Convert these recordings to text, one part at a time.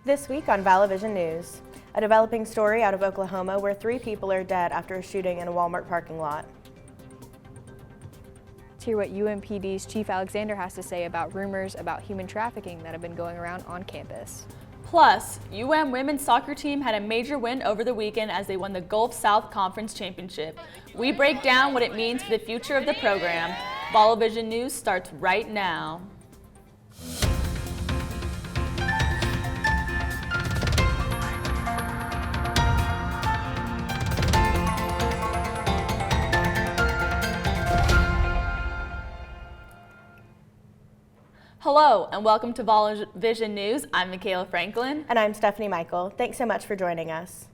This week on Vallo Vision News, a developing story out of Oklahoma where 3 people are dead after a shooting in a Walmart parking lot. To hear what UMPD's Chief Alexander has to say about rumors about human trafficking that have been going around on campus. Plus, UM women's soccer team had a major win over the weekend as they won the Gulf South Conference Championship. We break down what it means for the future of the program. Vallo Vision News starts right now. Hello and welcome to Vallo Vision News. I'm Michaela Franklin. And I'm Stephanie Michael. Thanks so much for joining us.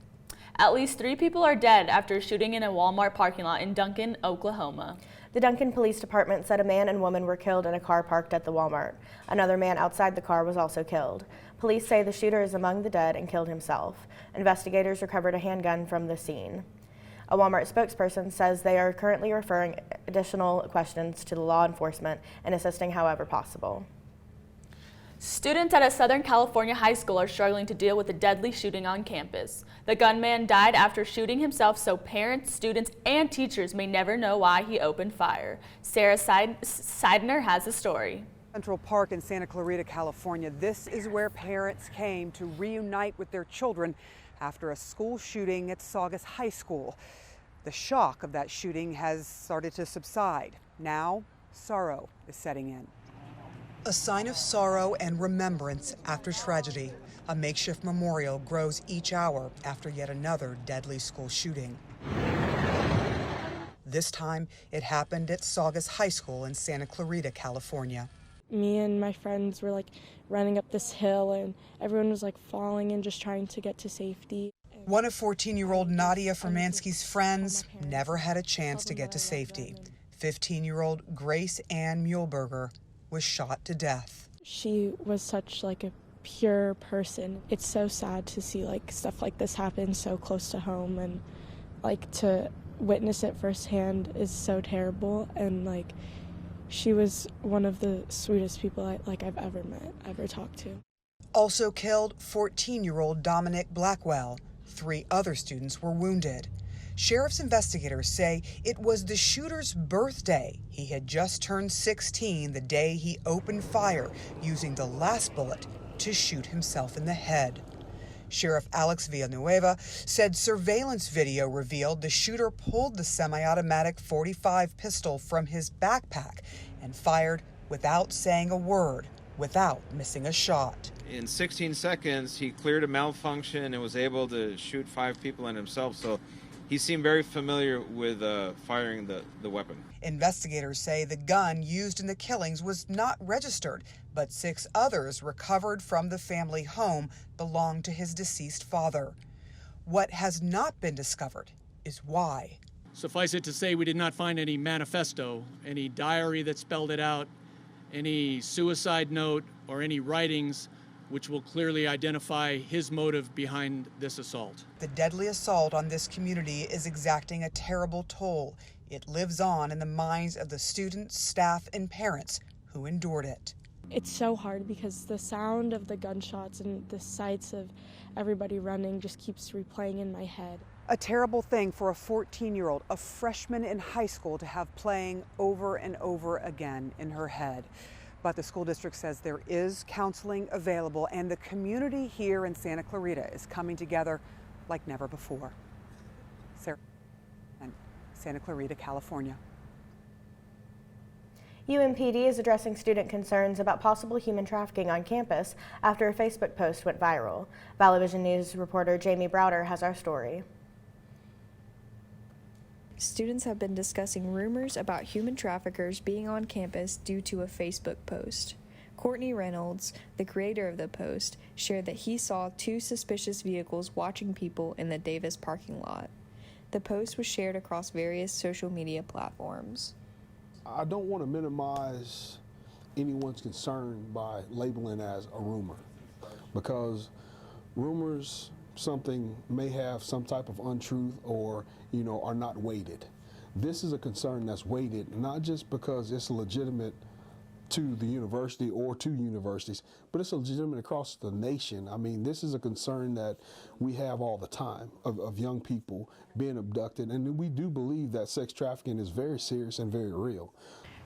At least 3 people are dead after a shooting in a Walmart parking lot in Duncan, Oklahoma. The Duncan Police Department said a man and woman were killed in a car parked at the Walmart. Another man outside the car was also killed. Police say the shooter is among the dead and killed himself. Investigators recovered a handgun from the scene. A Walmart spokesperson says they are currently referring additional questions to the law enforcement and assisting however possible. Students at a Southern California high school are struggling to deal with a deadly shooting on campus. The gunman died after shooting himself, so parents, students, and teachers may never know why he opened fire. Sarah Seidner has the story. Central Park in Santa Clarita, California. This is where parents came to reunite with their children after a school shooting at Saugus High School. The shock of that shooting has started to subside. Now, sorrow is setting in. A sign of sorrow and remembrance after tragedy. A makeshift memorial grows each hour after yet another deadly school shooting. This time, it happened at Saugus High School in Santa Clarita, California. Me and my friends were running up this hill and everyone was falling and just trying to get to safety. One of 14-year-old Nadia Fermansky's friends never had a chance to get to safety. 15-year-old Grace Ann Muehlberger was shot to death. She was such a pure person. It's so sad to see stuff like this happen so close to home, and to witness it firsthand is so terrible. And she was one of the sweetest people I've ever met, ever talked to. Also killed, 14-year-old Dominic Blackwell. 3 other students were wounded. Sheriff's investigators say it was the shooter's birthday. He had just turned 16 the day he opened fire, using the last bullet to shoot himself in the head. Sheriff Alex Villanueva said surveillance video revealed the shooter pulled the semi-automatic .45 pistol from his backpack and fired without saying a word, without missing a shot. In 16 seconds, he cleared a malfunction and was able to shoot 5 people and himself, so he seemed very familiar with firing the weapon. Investigators say the gun used in the killings was not registered, but 6 others recovered from the family home belonged to his deceased father. What has not been discovered is why. Suffice it to say, we did not find any manifesto, any diary that spelled it out, any suicide note, or any writings which will clearly identify his motive behind this assault. The deadly assault on this community is exacting a terrible toll. It lives on in the minds of the students, staff, and parents who endured it. It's so hard because the sound of the gunshots and the sights of everybody running just keeps replaying in my head. A terrible thing for a 14-year-old, a freshman in high school, to have playing over and over again in her head. But the school district says there is counseling available, and the community here in Santa Clarita is coming together like never before. Sarah, Santa Clarita, California. UMPD is addressing student concerns about possible human trafficking on campus after a Facebook post went viral. Vallo Vision News reporter Jamie Browder has our story. Students have been discussing rumors about human traffickers being on campus due to a Facebook post. Courtney Reynolds, the creator of the post, shared that he saw 2 suspicious vehicles watching people in the Davis parking lot. The post was shared across various social media platforms. I don't want to minimize anyone's concern by labeling as a rumor, because rumors, something may have some type of untruth or, are not weighted. This is a concern that's weighted, not just because it's a legitimate to the university or to universities, but it's legitimate across the nation. I mean, this is a concern that we have all the time of young people being abducted, and we do believe that sex trafficking is very serious and very real.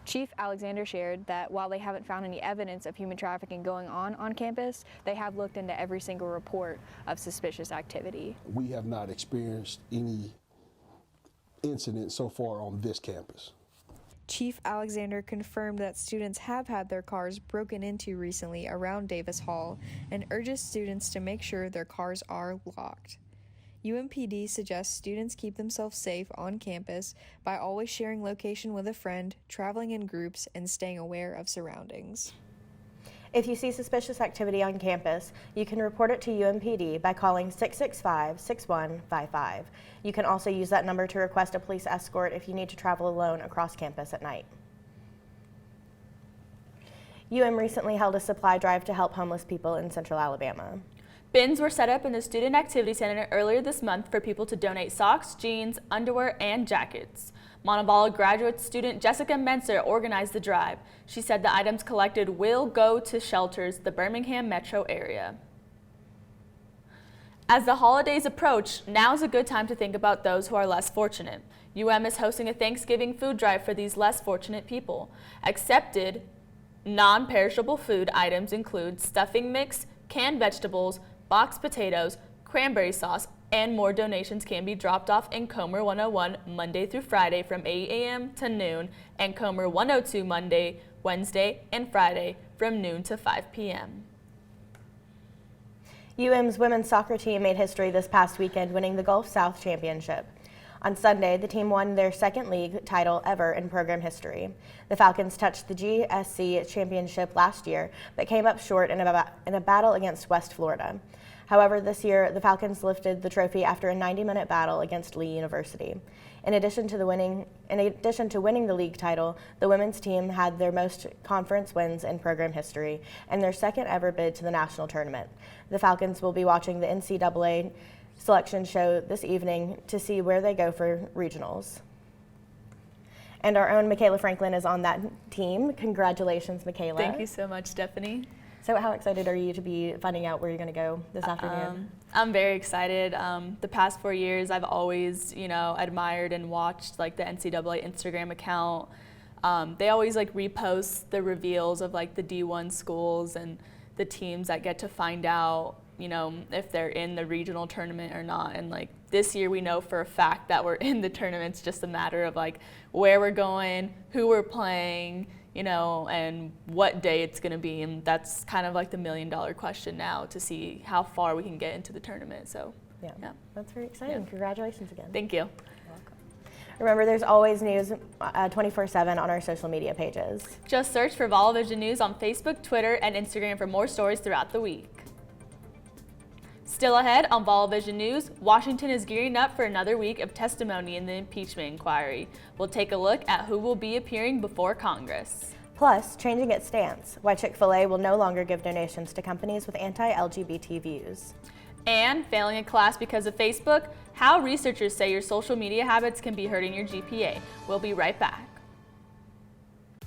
Chief Alexander shared that while they haven't found any evidence of human trafficking going on campus, they have looked into every single report of suspicious activity. We have not experienced any incident so far on this campus. Chief Alexander confirmed that students have had their cars broken into recently around Davis Hall and urges students to make sure their cars are locked. UMPD suggests students keep themselves safe on campus by always sharing location with a friend, traveling in groups, and staying aware of surroundings. If you see suspicious activity on campus, you can report it to UMPD by calling 665-6155. You can also use that number to request a police escort if you need to travel alone across campus at night. recently held a supply drive to help homeless people in Central Alabama. Bins were set up in the Student Activity Center earlier this month for people to donate socks, jeans, underwear, and jackets. Montevallo graduate student Jessica Menser organized the drive. She said the items collected will go to shelters in the Birmingham metro area. As the holidays approach, now is a good time to think about those who are less fortunate. is hosting a Thanksgiving food drive for these less fortunate people. Accepted non-perishable food items include stuffing mix, canned vegetables, boxed potatoes, cranberry sauce, and more donations can be dropped off in Comer 101 Monday through Friday from 8 a.m. to noon, and Comer 102 Monday, Wednesday, and Friday from noon to 5 p.m. UM's women's soccer team made history this past weekend, winning the Gulf South Championship. On Sunday, the team won their second league title ever in program history. The Falcons touched the GSC championship last year, but came up short in a battle against West Florida. However, this year, the Falcons lifted the trophy after a 90-minute battle against Lee University. In addition to winning the league title, the women's team had their most conference wins in program history and their second ever bid to the national tournament. The Falcons will be watching the NCAA selection show this evening to see where they go for regionals. And our own Michaela Franklin is on that team. Congratulations, Michaela. Thank you so much, Stephanie. So how excited are you to be finding out where you're going to go this afternoon? I'm very excited. The past 4 years, I've always, admired and watched the NCAA Instagram account. They always repost the reveals of the D1 schools and the teams that get to find out, if they're in the regional tournament or not. And this year, we know for a fact that we're in the tournament. It's just a matter of where we're going, who we're playing, and what day it's going to be. And that's kind of the $1 million question now, to see how far we can get into the tournament. So yeah. That's very exciting. Yeah. Congratulations again. Thank you. Remember, there's always news 24/7 on our social media pages. Just search for Vallo Vision News on Facebook, Twitter, and Instagram for more stories throughout the week. Still ahead on Vallo Vision News, Washington is gearing up for another week of testimony in the impeachment inquiry. We'll take a look at who will be appearing before Congress. Plus, changing its stance, why Chick-fil-A will no longer give donations to companies with anti-LGBT views. And failing a class because of Facebook, how researchers say your social media habits can be hurting your GPA. We'll be right back.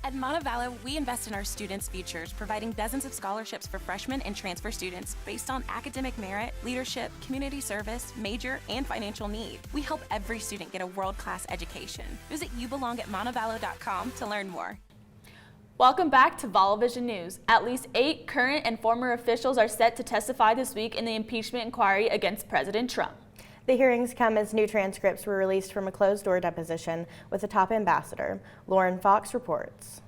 At Vallo, we invest in our students' futures, providing dozens of scholarships for freshmen and transfer students based on academic merit, leadership, community service, major, and financial need. We help every student get a world-class education. Visit youbelong@montevallo.com to learn more. Welcome back to Vallo Vision News. At least 8 current and former officials are set to testify this week in the impeachment inquiry against President Trump. The hearings come as new transcripts were released from a closed-door deposition with the top ambassador. Lauren Fox reports.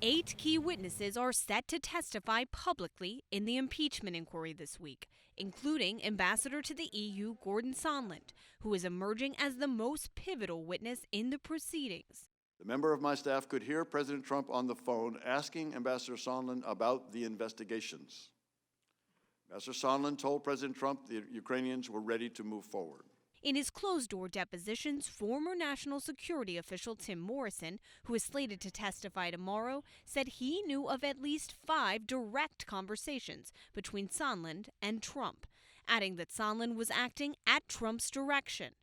8 key witnesses are set to testify publicly in the impeachment inquiry this week, including Ambassador to the EU Gordon Sondland, who is emerging as the most pivotal witness in the proceedings. The member of my staff could hear President Trump on the phone asking Ambassador Sondland about the investigations. Ambassador Sondland told President Trump the Ukrainians were ready to move forward. In his closed-door depositions, former National Security official Tim Morrison, who is slated to testify tomorrow, said he knew of at least 5 direct conversations between Sondland and Trump, adding that Sondland was acting at Trump's direction.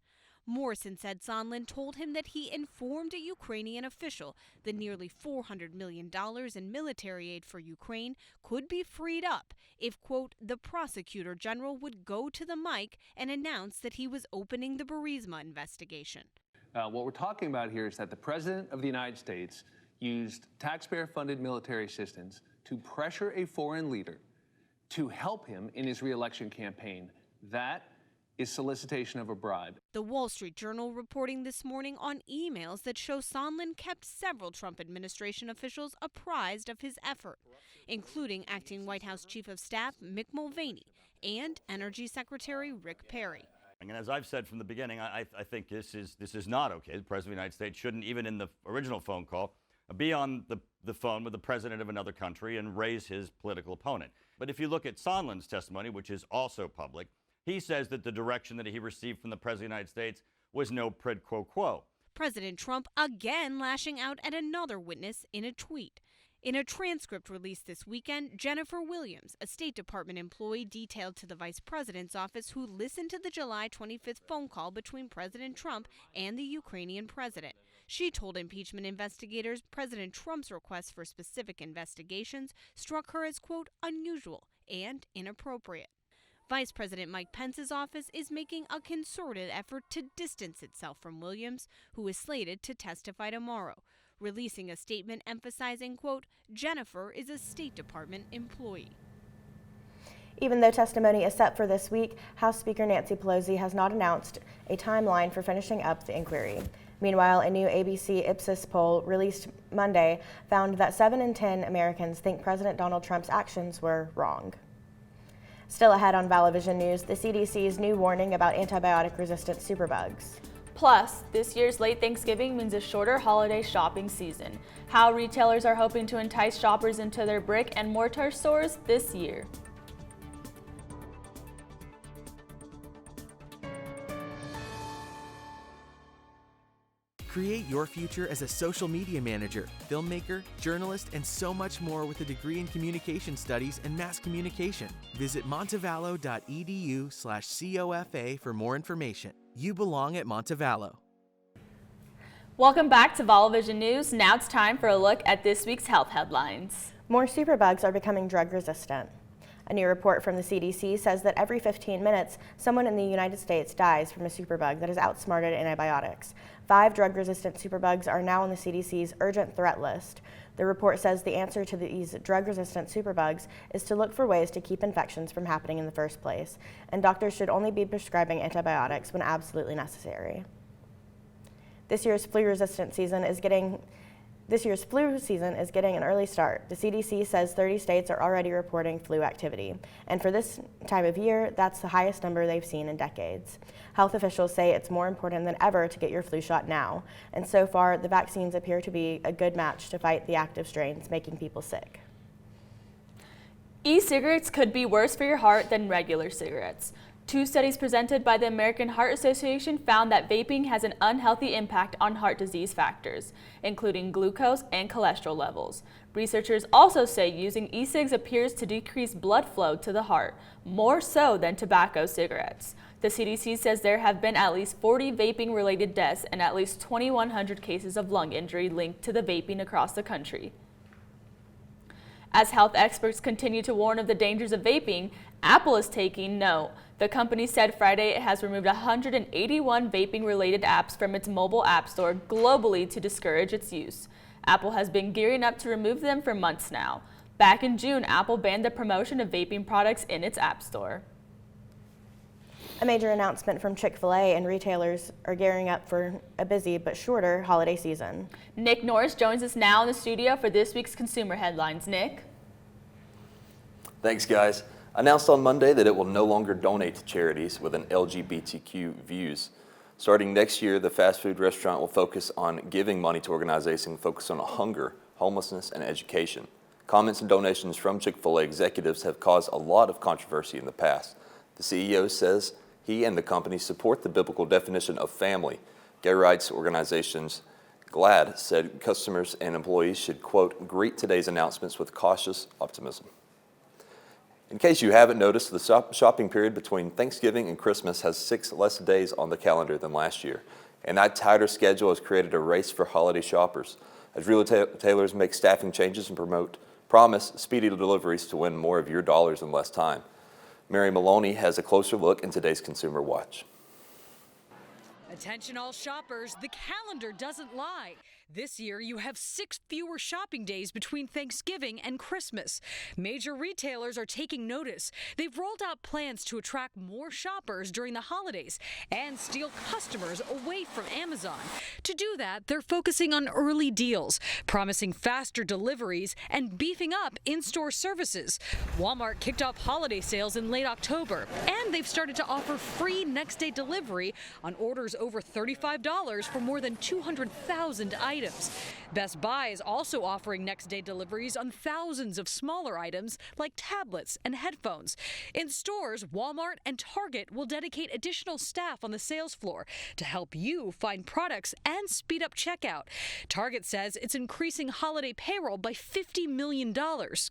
Morrison said Sondland told him that he informed a Ukrainian official the nearly $400 million in military aid for Ukraine could be freed up if, quote, the prosecutor general would go to the mic and announce that he was opening the Burisma investigation. What we're talking about here is that the President of the United States used taxpayer-funded military assistance to pressure a foreign leader to help him in his re-election campaign. That is solicitation of a bribe. The Wall Street Journal reporting this morning on emails that show Sondland kept several Trump administration officials apprised of his effort, including acting White House Chief of Staff Mick Mulvaney and Energy Secretary Rick Perry. And as I've said from the beginning, I think this is not okay. The President of the United States shouldn't, even in the original phone call, be on the phone with the president of another country and raise his political opponent. But if you look at Sondland's testimony, which is also public, he says that the direction that he received from the President of the United States was no quid pro quo. President Trump again lashing out at another witness in a tweet. In a transcript released this weekend, Jennifer Williams, a State Department employee detailed to the vice president's office who listened to the July 25th phone call between President Trump and the Ukrainian president. She told impeachment investigators President Trump's request for specific investigations struck her as, quote, unusual and inappropriate. Vice President Mike Pence's office is making a concerted effort to distance itself from Williams, who is slated to testify tomorrow, releasing a statement emphasizing, quote, Jennifer is a State Department employee. Even though testimony is set for this week, House Speaker Nancy Pelosi has not announced a timeline for finishing up the inquiry. Meanwhile, a new ABC Ipsos poll released Monday found that 7 in 10 Americans think President Donald Trump's actions were wrong. Still ahead on Vallo Vision News, the CDC's new warning about antibiotic-resistant superbugs. Plus, this year's late Thanksgiving means a shorter holiday shopping season. How retailers are hoping to entice shoppers into their brick and mortar stores this year. Create your future as a social media manager, filmmaker, journalist, and so much more with a degree in communication studies and mass communication. Visit montevallo.edu/COFA for more information. You belong at Montevallo. Welcome back to Vallo Vision News. Now it's time for a look at this week's health headlines. More superbugs are becoming drug resistant. A new report from the CDC says that every 15 minutes, someone in the United States dies from a superbug that has outsmarted antibiotics. 5 drug-resistant superbugs are now on the CDC's urgent threat list. The report says the answer to these drug-resistant superbugs is to look for ways to keep infections from happening in the first place, and doctors should only be prescribing antibiotics when absolutely necessary. This year's flu season is getting an early start. The CDC says 30 states are already reporting flu activity, and for this time of year, that's the highest number they've seen in decades. Health officials say it's more important than ever to get your flu shot now, and so far, the vaccines appear to be a good match to fight the active strains making people sick. E-cigarettes could be worse for your heart than regular cigarettes. 2 studies presented by the American Heart Association found that vaping has an unhealthy impact on heart disease factors, including glucose and cholesterol levels. Researchers also say using e-cigs appears to decrease blood flow to the heart, more so than tobacco cigarettes. The CDC says there have been at least 40 vaping-related deaths and at least 2,100 cases of lung injury linked to the vaping across the country. As health experts continue to warn of the dangers of vaping, Apple is taking note. The company said Friday it has removed 181 vaping-related apps from its mobile app store globally to discourage its use. Apple has been gearing up to remove them for months now. Back in June, Apple banned the promotion of vaping products in its app store. A major announcement from Chick-fil-A, and retailers are gearing up for a busy but shorter holiday season. Nick Norris joins us now in the studio for this week's consumer headlines. Nick? Thanks, guys. Announced on Monday that it will no longer donate to charities with an LGBTQ views. Starting next year, the fast food restaurant will focus on giving money to organizations focused on hunger, homelessness, and education. Comments and donations from Chick-fil-A executives have caused a lot of controversy in the past. The CEO says he and the company support the biblical definition of family. Gay rights organizations GLAAD said customers and employees should, quote, greet today's announcements with cautious optimism. In case you haven't noticed, the shopping period between Thanksgiving and Christmas has 6 less days on the calendar than last year. And that tighter schedule has created a race for holiday shoppers as retailers make staffing changes and promise speedy deliveries to win more of your dollars in less time. Mary Maloney has a closer look in today's Consumer Watch. Attention all shoppers, the calendar doesn't lie. This year, you have 6 fewer shopping days between Thanksgiving and Christmas. Major retailers are taking notice. They've rolled out plans to attract more shoppers during the holidays and steal customers away from Amazon. To do that, they're focusing on early deals, promising faster deliveries, and beefing up in-store services. Walmart kicked off holiday sales in late October, and they've started to offer free next-day delivery on orders over $35 for more than 200,000 items. Best Buy is also offering next-day deliveries on thousands of smaller items like tablets and headphones. In stores, Walmart and Target will dedicate additional staff on the sales floor to help you find products and speed up checkout. Target says it's increasing holiday payroll by $50 million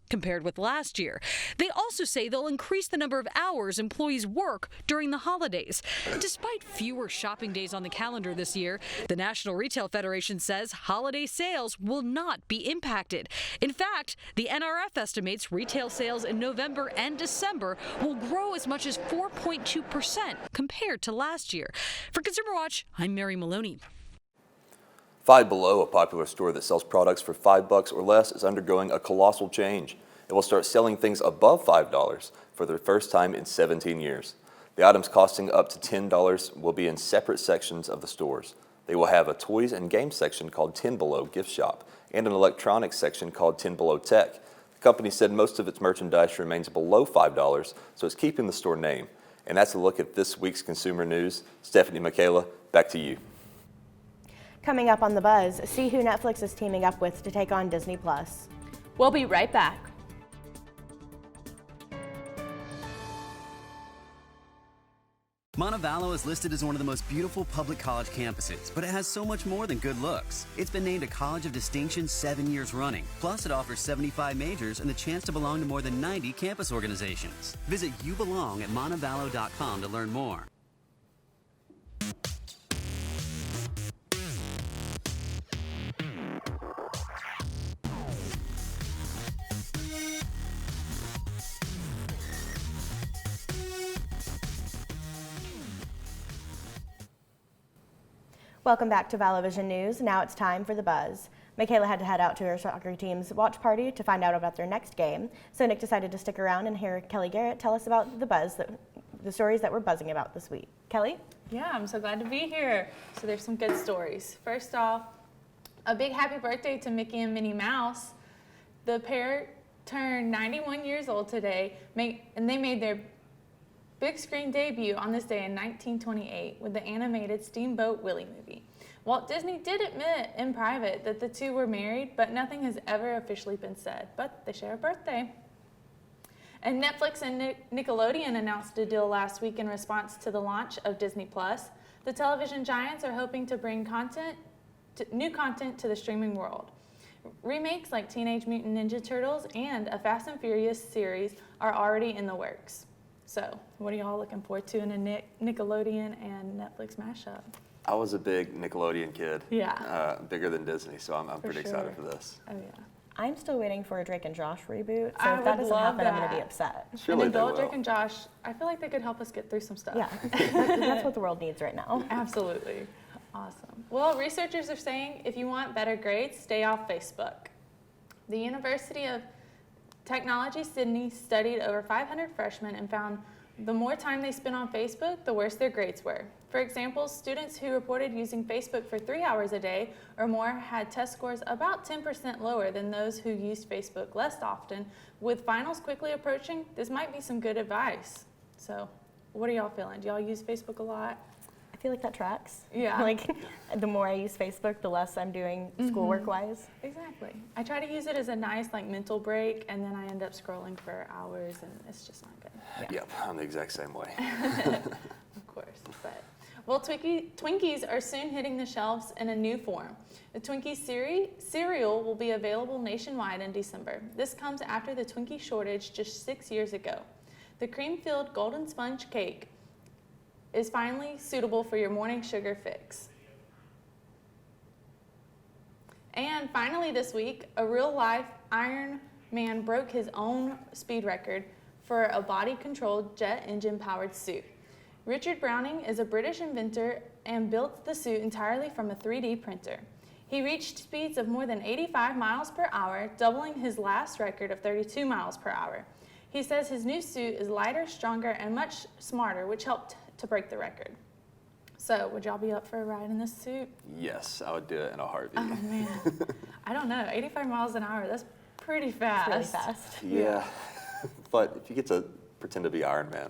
compared with last year. They also say they'll increase the number of hours employees work during the holidays. Despite fewer shopping days on the calendar this year, the National Retail Federation says holiday sales will not be impacted. In fact, the NRF estimates retail sales in November and December will grow as much as 4.2% compared to last year. For Consumer Watch, I'm Mary Maloney. Five Below, a popular store that sells products for $5 or less, is undergoing a colossal change. It will start selling things above $5 for the first time in 17 years. The items costing up to $10 will be in separate sections of the stores. They will have a toys and games section called 10 Below Gift Shop and an electronics section called 10 Below Tech. The company said most of its merchandise remains below $5, so it's keeping the store name. And that's a look at this week's consumer news. Stephanie, Michaela, back to you. Coming up on The Buzz, see who Netflix is teaming up with to take on Disney+. We'll be right back. Vallo is listed as one of the most beautiful public college campuses, but it has so much more than good looks. It's been named a College of Distinction 7 years running. Plus, it offers 75 majors and the chance to belong to more than 90 campus organizations. Visit YouBelong at montevallo.com to learn more. Welcome back to Vallo Vision News. Now it's time for The Buzz. Michaela had to head out to her soccer team's watch party to find out about their next game, so Nick decided to stick around and hear Kelly Garrett tell us about the stories that we're buzzing about this week. Kelly? Yeah, I'm so glad to be here. So there's some good stories. First off, a big happy birthday to Mickey and Minnie Mouse. The pair turned 91 years old today, and they made their big screen debut on this day in 1928 with the animated Steamboat Willie movie. Walt Disney did admit in private that the two were married, but nothing has ever officially been said, but they share a birthday. And Netflix and Nickelodeon announced a deal last week in response to the launch of Disney+. The television giants are hoping to bring new content to the streaming world. Remakes like Teenage Mutant Ninja Turtles and a Fast and Furious series are already in the works. So, what are y'all looking forward to in a Nickelodeon and Netflix mashup? I was a big Nickelodeon kid. Yeah. Bigger than Disney, so I'm pretty excited for this. Oh, yeah. I'm still waiting for a Drake and Josh reboot, so I if that would doesn't love happen, I'm going that. to be upset. Surely An adult they will. Drake and Josh, I feel like they could help us get through some stuff. Yeah, that's what the world needs right now. Absolutely. Awesome. Well, researchers are saying if you want better grades, stay off Facebook. The University of Technology Sydney studied over 500 freshmen and found the more time they spent on Facebook, the worse their grades were. For example, students who reported using Facebook for 3 hours a day or more had test scores about 10% lower than those who used Facebook less often. With finals quickly approaching, this might be some good advice. So, what are y'all feeling? Do y'all use Facebook a lot? I feel like that tracks. Yeah. Like, the more I use Facebook, the less I'm doing schoolwork-wise. Exactly. I try to use it as a nice, mental break, and then I end up scrolling for hours, and it's just not good. Yep, I'm the exact same way. Of course. But Well, Twinkies are soon hitting the shelves in a new form. The Twinkie cereal will be available nationwide in December. This comes after the Twinkie shortage just 6 years ago. The cream-filled golden sponge cake is finally suitable for your morning sugar fix. And finally this week, a real-life Iron Man broke his own speed record for a body-controlled jet engine-powered suit. Richard Browning is a British inventor and built the suit entirely from a 3D printer. He reached speeds of more than 85 miles per hour, doubling his last record of 32 miles per hour. He says his new suit is lighter, stronger, and much smarter, which helped to break the record. So, would y'all be up for a ride in this suit? Yes, I would do it in a heartbeat. Oh man, I don't know, 85 miles an hour, that's pretty fast. It's really fast. Yeah, but if you get to pretend to be Iron Man,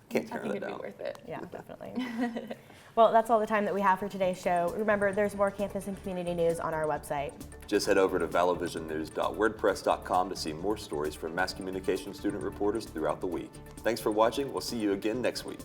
can't turn I think that it'd down. be worth it. Yeah, definitely. Well, that's all the time that we have for today's show. Remember, there's more campus and community news on our website. Just head over to vallovisionnews.wordpress.com to see more stories from mass communication student reporters throughout the week. Thanks for watching. We'll see you again next week.